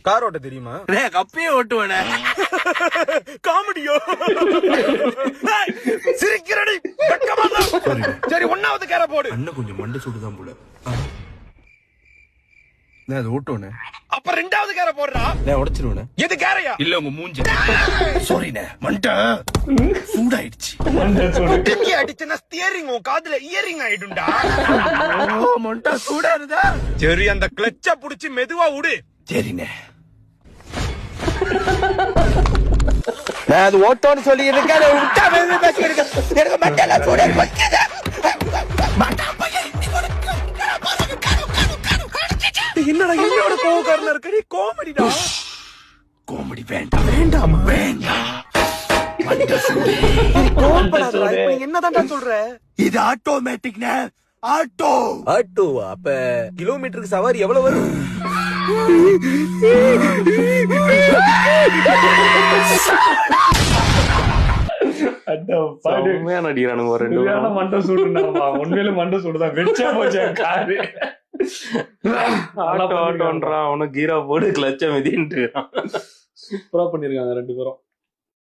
Car ஓட்ட தெரியுமா? கப்பையே ஓட்டுவானே. காமெடியோ சிரிக்கிறடி. சரி, 1வது கேர போடு. அண்ணன் கொஞ்சம் மண்டை சூடுதான் போல. அது ஓட்டுவனே. அப்ப 2வது கேர போடுறா. நான் உடைச்சிருவேன். எது கேரையா? இல்ல உங்க மூஞ்சி. சாரிண்ணே, மண்டை சூடாயிடுச்சு. டிக்கி அடிச்சுனா ஸ்டியரிங் உன் காதுல இயரிங் ஆயிடும்டா. மண்டை சூடா இருந்தா சரி, அந்த கிளட்ச புடிச்சு மெதுவா விடு. சரிண்ணே. நான் அது ஓட்டோன்னு சொல்லி இருக்கேன். எனக்கு மண்டல சூட என்னடா என்னோட கோவக்காரனா இருக்க? நீ காமெடிடா. காமெடி வேண்டாம். வேண்டாமா? வேண்டாம். மண்டை சூடு. கோவப்படாதடா. இப்ப நீ என்னதான்டா சொல்ற? இது ஆட்டோமேட்டிக்னே. ஆட்டோ. ஆட்டோவா? அப்ப கிலோமீட்டருக்கு சவாரி எவ்வளவு வரும்? நடிக்கிறானுங்க 2 மண்டை சூடுனாப்பா. உண்மையில மண்டை சூடுதான். வெச்சா போச்சா காரு. ஆட்டோன்றான். அவனுக்கு கீரா போடு கிளச்ச மிதின்ட்டு சூப்பரா பண்ணிருக்காங்க 2 பேரும்.